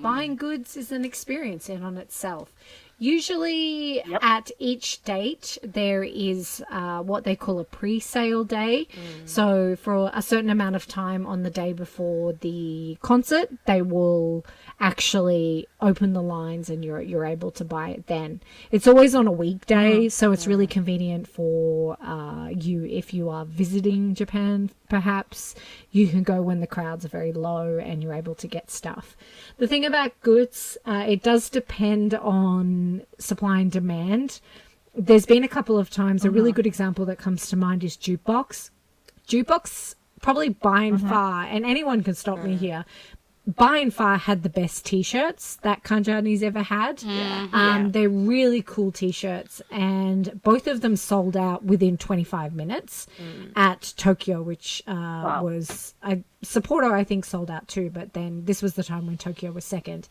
Buying goods is an experience in on itself. Usually at each date, there is what they call a pre-sale day. So for a certain amount of time on the day before the concert, they will actually open the lines and you're able to buy it then. It's always on a weekday, so it's really convenient for you if you are visiting Japan, perhaps. You can go when the crowds are very low and you're able to get stuff. The thing about goods, it does depend on supply and demand. There's been a couple of times, a really good example that comes to mind is jukebox. Jukebox, probably by and far, and anyone can stop me here, by and far had the best t-shirts that Kanjani's ever had. They're really cool t-shirts, and both of them sold out within 25 minutes at Tokyo, which was Sapporo, I think, sold out too, but then this was the time when Tokyo was second.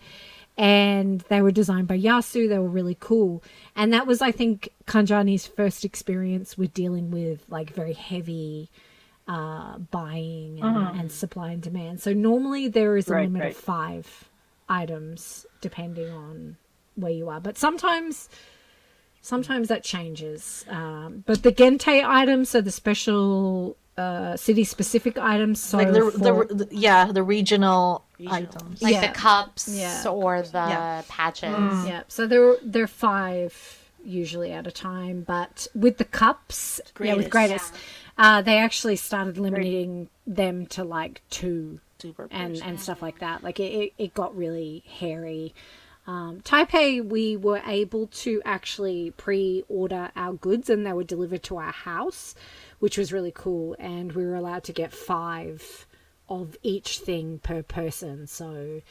And they were designed by Yasu. They were really cool. And that was, I think, Kanjani's first experience with dealing with like very heavy buying and supply and demand. So normally there is a limit of 5 items depending on where you are. But sometimes that changes. But the Gente items, so the special city-specific items, so like the regional items, like the cups or the patches. Yeah, so they're 5 usually at a time, but with the cups, with greatest, they actually started limiting them to like 2 and stuff like that. Like it got really hairy. Taipei, we were able to actually pre-order our goods and they were delivered to our house, which was really cool. And we were allowed to get 5 of each thing per person. So,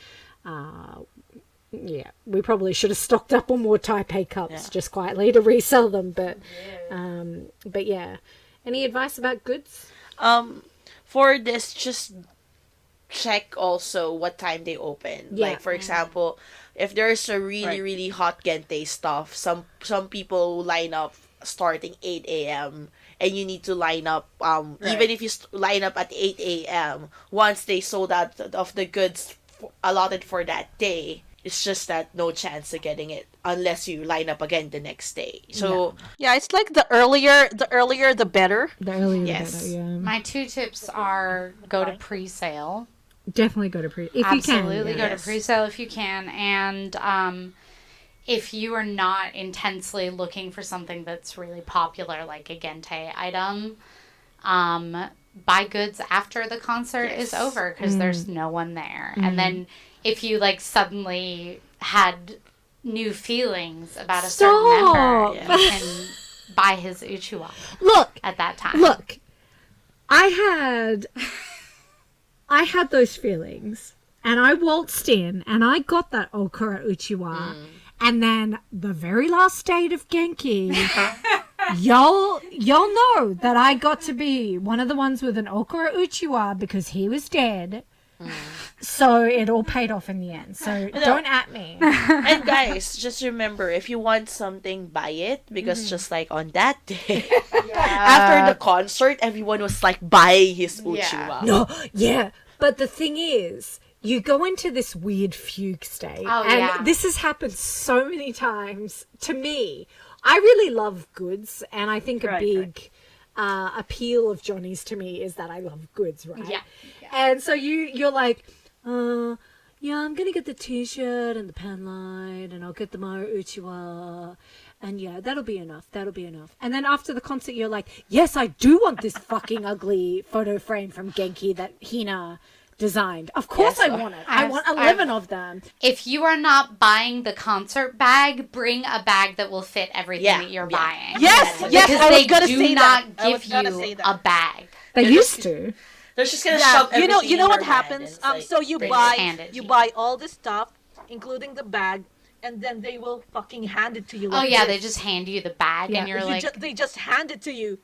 we probably should have stocked up on more Taipei cups just quietly to resell them. But yeah. Any advice about goods? For this, just check also what time they open. Yeah. Like, for example, if there's a really, really hot Gente stuff, some people line up starting 8 a.m. and you need to line up, even if you line up at 8 a.m., once they sold out of the goods allotted for that day, it's just that no chance of getting it unless you line up again the next day. So it's like the earlier the better. The earlier Yes. the better, yeah. My 2 tips are go to pre-sale. Definitely go to pre-sale. If Absolutely you can. go to pre-sale if you can. And if you are not intensely looking for something that's really popular, like a Gente item, buy goods after the concert is over because there's no one there. And then if you like suddenly had new feilings about a certain member, you can buy his Uchiwa at that time. Look, I had those feelings, and I waltzed in, and I got that Okura Uchiwa, and then the very last date of Genki, y'all know that I got to be one of the ones with an Okura Uchiwa because he was dead. So it all paid off in the end. So don't at me. And guys, just remember, if you want something, buy it. Because just like on that day, after the concert, everyone was like buying his Uchiwa. No, but the thing is, you go into this weird fugue state. And this has happened so many times to me. I really love goods, and I think a big appeal of Johnny's to me is that I love goods, right? Yeah. And so you're like, I'm gonna get the t-shirt and the pen line, and I'll get the Maru Uchiwa, and that'll be enough. And then after the concert, you're like, yes, I do want this fucking ugly photo frame from Genki that Hina designed. Of course I want it. I want 11 of them. If you are not buying the concert bag, bring a bag that will fit everything that you're buying. Yes, Because I was they gonna do say not that. give you a bag. They used to. They're just gonna shove you know everything in what your hand, happens? and it's like, So you they buy just hand it to you. buy all this stuff, including the bag, and then they will fucking hand it to you. Like They just hand you the bag and you're like... they just hand it to you.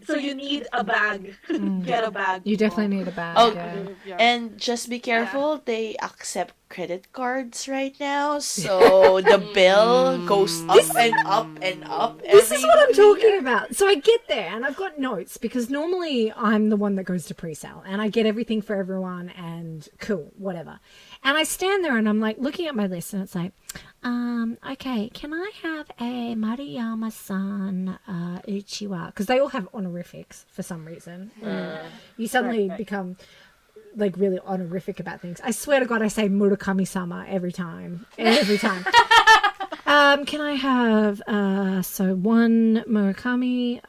So you need a bag. Get a bag. You definitely need a bag. And just be careful, they accept credit cards right now, so the bill goes up and up and up. This is what I'm talking about. So I get there and I've got notes because normally I'm the one that goes to pre-sale and I get everything for everyone and cool, whatever. And I stand there and I'm like looking at my list and it's like, okay, can I have a Maruyama-san Uchiwa? Because they all have honorifics for some reason. You suddenly become like really honorific about things. I swear to God, I say Murakami-sama every time. Every time. Can I have so 1 Murakami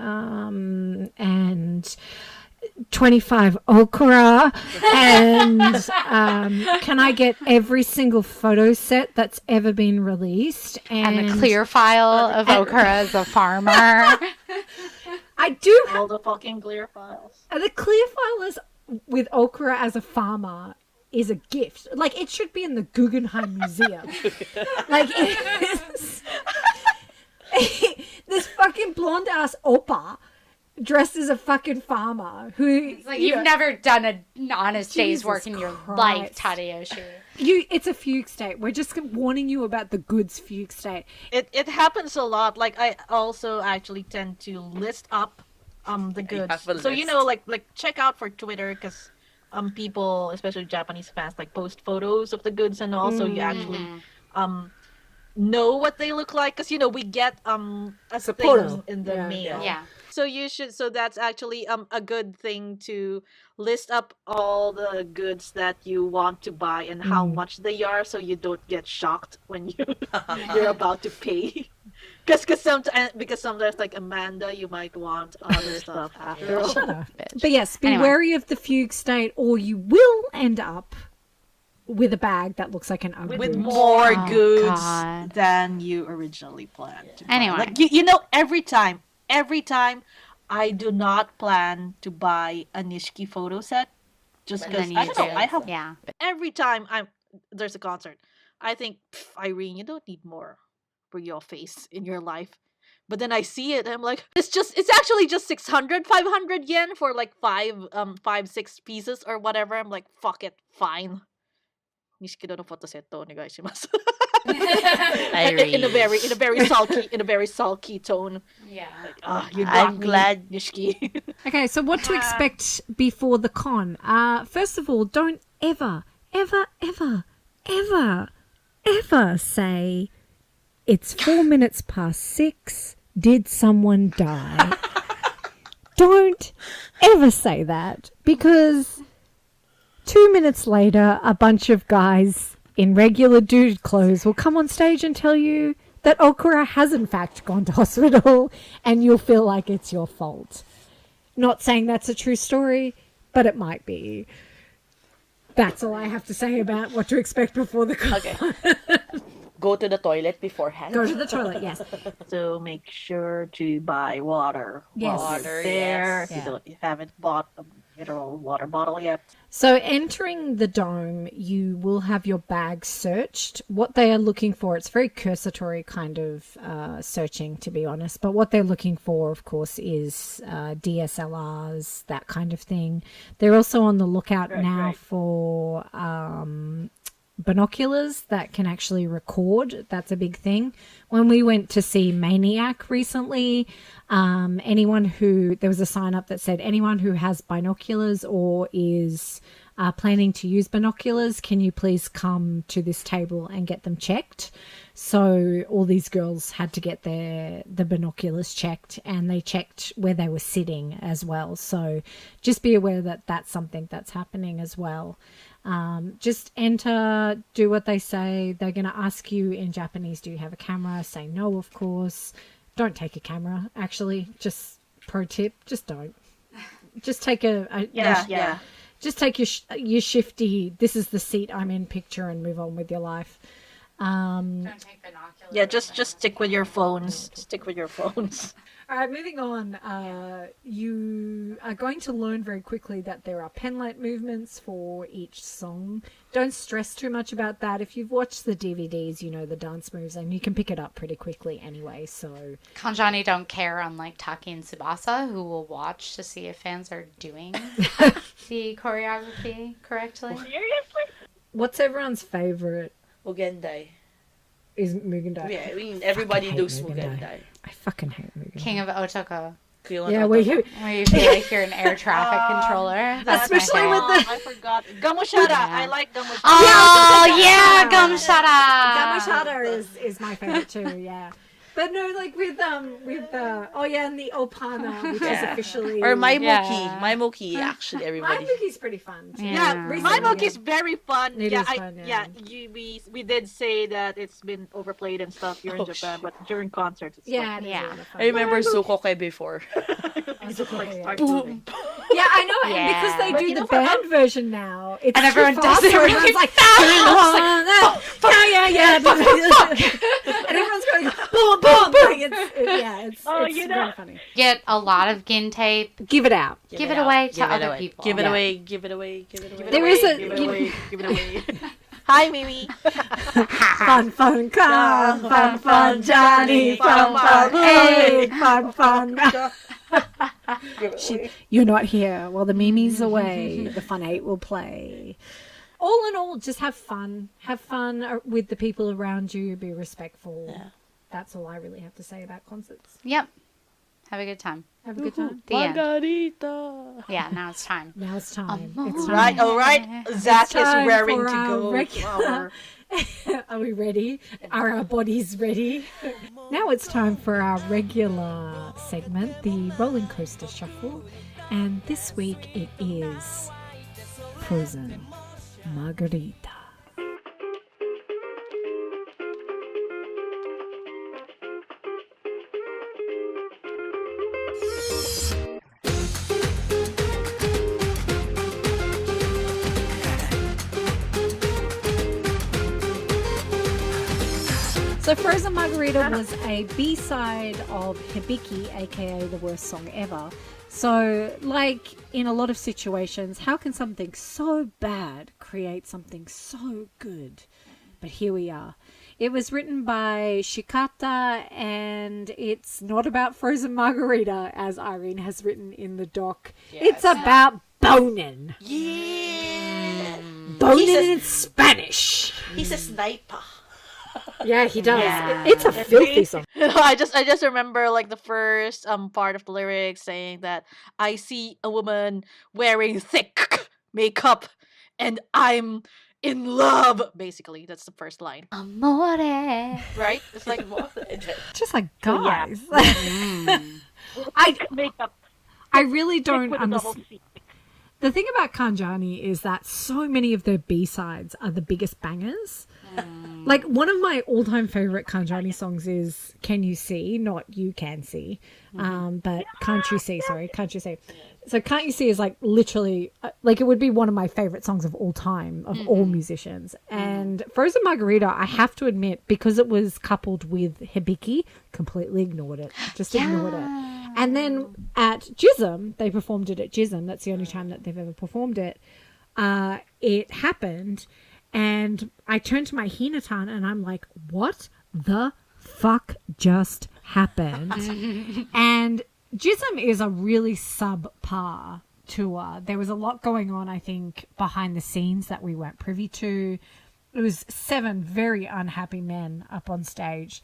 and 25 okra, and can I get every single photo set that's ever been released And the clear file of okra as a farmer. I do All the fucking clear files. the clear file is with okra as a farmer is a gift. Like, it should be in the Guggenheim Museum. Like, this fucking blonde ass oppa dressed as a fucking farmer who It's like you've never done an honest day's work in your life, Tadayoshi. It's a fugue state. We're just warning you about the goods fugue state. It happens a lot. Like, I also actually tend to list up the goods. So like check out for Twitter, because people, especially Japanese fans, like post photos of the goods, and also you actually know what they look like, because we get things in the mail. Yeah. So so that's actually a good thing to list up all the goods that you want to buy and how much they are, so you don't get shocked when you're about to pay. Because sometimes, like Amanda, you might want other stuff after all. Shut up. But yes, be wary of the fugue state, or you will end up with a bag that looks like an ugly With boot. more goods than you originally planned to buy. Anyway. Like, every time I do not plan to buy a Nishiki photo set, just because I don't know, I have every time there's a concert, I think, Irene, you don't need more for your face in your life. But then I see it and I'm like, it's actually just 500 yen for like 6 pieces or whatever. I'm like, fuck it, fine. Nishiki no photo set to onegaishimasu. in a very sulky tone. Yeah. I'm glad. Nishiki. Okay, so what to expect before the con? First of all, don't ever say it's 4 minutes past 6. Did someone die? Don't ever say that, because 2 minutes later, a bunch of guys in regular dude clothes will come on stage and tell you that Okura has in fact gone to hospital, and you'll feel like it's your fault. Not saying that's a true story, but it might be. That's all I have to say about what to expect before the con. Okay. Go to the toilet beforehand. Go to the toilet, yes. So make sure to buy water. Yes. Water, there. yes. You haven't bought a mineral water bottle yet. So entering the dome, you will have your bag searched. What they are looking for, it's very cursory kind of searching, to be honest. But what they're looking for, of course, is DSLRs, that kind of thing. They're also on the lookout for binoculars that can actually record. That's a big thing. When we went to see Maniac recently, there was a sign up that said anyone who has binoculars or is planning to use binoculars, can you please come to this table and get them checked? So all these girls had to get the binoculars checked, and they checked where they were sitting as well. So just be aware that that's something that's happening as well. Just enter, do what they say. They're going to ask you in Japanese, do you have a camera? Say no, of course. Don't take a camera, actually. Just pro tip, just don't. Just take just take your shifty, this is the seat I'm in picture, and move on with your life. Don't take binoculars. Yeah, just stick with your phones. Stick with your phones. All right, moving on. You are going to learn very quickly that there are penlight movements for each song. Don't stress too much about that. If you've watched the DVDs, you know the dance moves, and you can pick it up pretty quickly anyway. So Kanjani don't care, unlike Taki and Tsubasa, who will watch to see if fans are doing the choreography correctly. Seriously? what's everyone's favorite? Mugendai. Is Mugendai. Yeah, I mean, everybody does Mugendai. I fucking hate Mugendai. King of Otoko. Yeah, where you feel like you're an air traffic controller. That's especially with the I forgot. Gamushara. I like Gamushara. Oh, yeah, Gumshara. Gumashada is my favorite too, yeah. But no, like with and the Opana, which is officially or Maimuki. Yeah. Maimuki, actually, everybody. Maimuki's pretty fun too. Yeah, Maimuki is very fun. It is fun, yeah. We did say that it's been overplayed and stuff here in Japan, but during concerts, it's fun. It is Yeah. really fun. I remember Sukoke before. Yeah, I know, and because they do the band version now, it's And everyone too does fast, it so really everyone's like, yeah, and everyone's going boom, boom, boom. It's It's very funny. Get a lot of gin tape. Give it out. Give it away to other people. Give it away. Give it away. Give it away. There is a Give it away. Give it away. Hi, Mimi. fun, come, fun, Johnny, fun, hey, fun. You're not here while the Mimi's away. The Fun 8 will play. All in all, just have fun. Have fun with the people around you. Be respectful. Yeah. That's all I really have to say about concerts. Yep. Have a good time. Have a good time. The end. Margarita. Yeah, now it's time. Now it's time. Amore. It's time. Right, all right. Zach is time raring for to our go. regular- Are we ready? Are our bodies ready? Now it's time for our regular segment, the Rolling Coaster Shuffle. And this week it is Frozen Margarita. So Frozen Margarita was a B-side of Hibiki, aka the worst song ever. So, like in a lot of situations, how can something so bad create something so good? But here we are. It was written by Shikata, and it's not about Frozen Margarita, as Irene has written in the doc. It's about boning. Yeah. Boning He's a- in Spanish. He's a sniper. Yeah, he does. Yeah. It's a filthy song. I just remember like the first part of the lyrics saying that I see a woman wearing thick makeup and I'm in love. Basically, that's the first line. Amore. Right? It's like Just like So, yeah. guys. I makeup I really don't with a double understand. C. The thing about Kanjani is that so many of their B-sides are the biggest bangers. Like, one of my all-time favorite Kanjani songs is Can You See? Not You Can See. But Can't You See? Sorry, Can't You See? So Can't You See is like literally, like it would be one of my favorite songs of all time, of all musicians. And Frozen Margarita, I have to admit, because it was coupled with Hibiki, completely ignored it. Just ignored it. And then at Jism, they performed it at Jism. That's the only time that they've ever performed it. It happened, and I turned to my Hinatan and I'm like, what the fuck just happened? And Jism is a really subpar tour. There was a lot going on, I think, behind the scenes that we weren't privy to. It was 7 very unhappy men up on stage.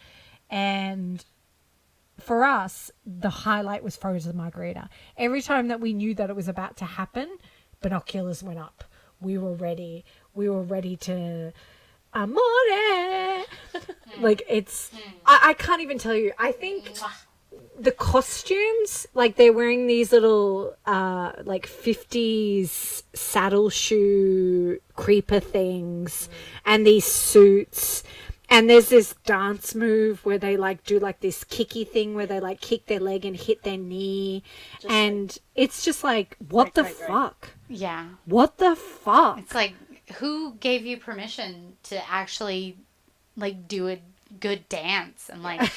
And for us, the highlight was Frozen Margarita. Every time that we knew that it was about to happen, binoculars went up. We were ready. We were ready to... Amore! Like, it's... I can't even tell you. I think the costumes, like, they're wearing these little, like, 50s saddle shoe creeper things and these suits. And there's this dance move where they, like, do, like, this kicky thing where they, like, kick their leg and hit their knee. And it's just like, what the fuck? Yeah. What the fuck? It's like, who gave you permission to actually, like, do a good dance and, like,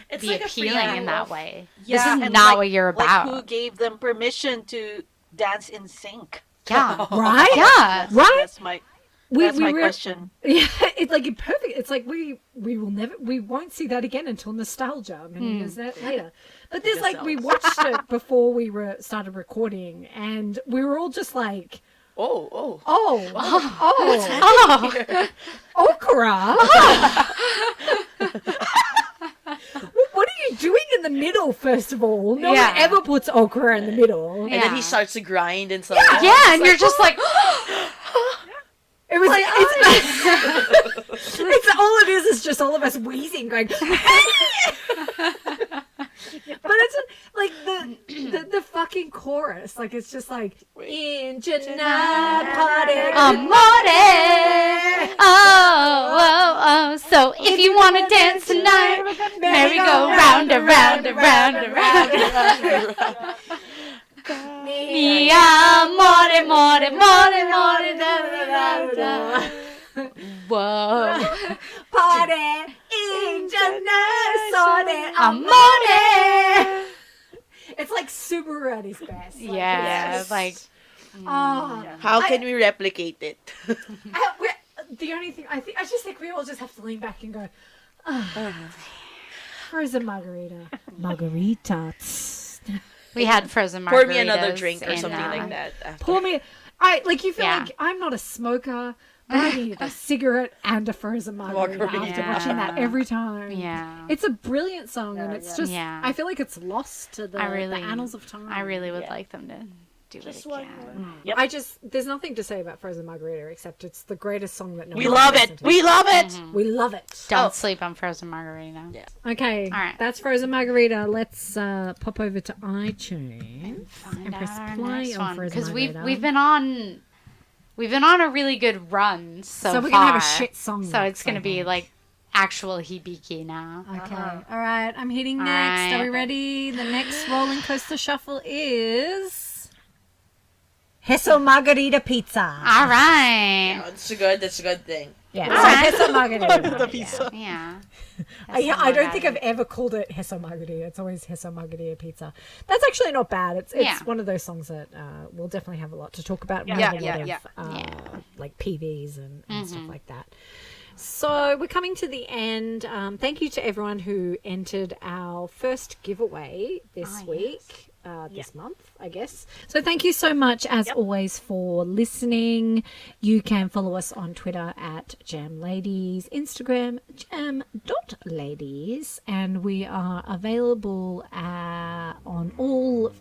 It's be like a free appealing in that love. way? Yeah, This is and not like- what you're Like about. who gave them permission to dance in sync? Yeah. Right? Yeah. Right? That's my question. Yeah, it's like perfect. It's like we won't see that again until nostalgia many years later. But there's like we watched it before we started recording, and we were all just like, Oh. okra. What are you doing in the middle? First of all, no Yeah. one ever puts okra in the middle. And then he starts to grind and so Yeah, and you're just like, It was. It's all it is just all of us wheezing, going. But it's like the fucking chorus, like it's just like in Janai party. Amore. Oh. So if you want to dance tonight, merry go round and round and round and round and round. Mi amore, more, da, da, da. Whoa. Party in Janai, sorry, Amore. Subaru at his best. Yeah, like How can we replicate it? The only thing I just think we all just have to lean back and go, Frozen Margarita. Margarita. we had frozen margaritas. Pour me another drink or in, something like that. After. Pour me. You feel like I'm not a smoker, but I need a cigarette and a frozen margarita after watching that every time. Yeah. It's a brilliant song, and it's just, I feel like it's lost to the annals of time. I really would like them to do Just it one again. more. There's nothing to say about Frozen Margarita except it's the greatest song that no We one love can it. listen to. We love it. We love it. Don't sleep on frozen margarita. Yeah. Okay, All right. that's Frozen Margarita. Let's pop over to iTunes and press Our play next on one, Frozen because Margarita. we've been on a really good run so we're gonna have a far. shit song. So next, it's gonna I be think. like actual hibiki now. Okay. All right. I'm hitting next. right. Are we ready? The next roller coaster shuffle is Heso Margarita Pizza. All right. That's a good thing. Yeah. right. So Heso Margarita. The pizza. Yeah. I don't think I've ever called it Heso Margarita. It's always Heso Margarita Pizza. That's actually not bad. It's one of those songs that we'll definitely have a lot to talk about. Yeah, We have a yeah, lot of like PVs and stuff like that. So we're coming to the end. Thank you to everyone who entered our first giveaway this week. This month, I guess. So thank you so much, as always, for listening. You can follow us on Twitter at JamLadies, Instagram jam.ladies, and we are available on all...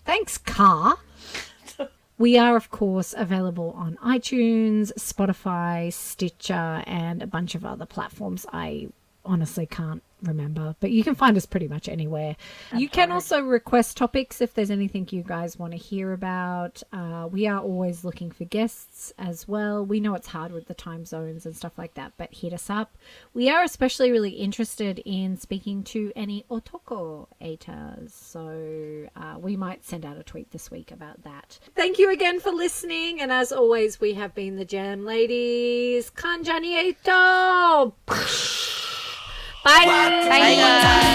Thanks, Car. We are, of course, available on iTunes, Spotify, Stitcher, and a bunch of other platforms I honestly can't remember, but you can find us pretty much anywhere. You can also request topics if there's anything you guys want to hear about. We are always looking for guests as well. We know it's hard with the time zones and stuff like that, but hit us up. We are especially really interested in speaking to any otoko-aters, so we might send out a tweet this week about that. Thank you again for listening, and as always, we have been the Jam Ladies. Kanjani Eito! Bye. Bye.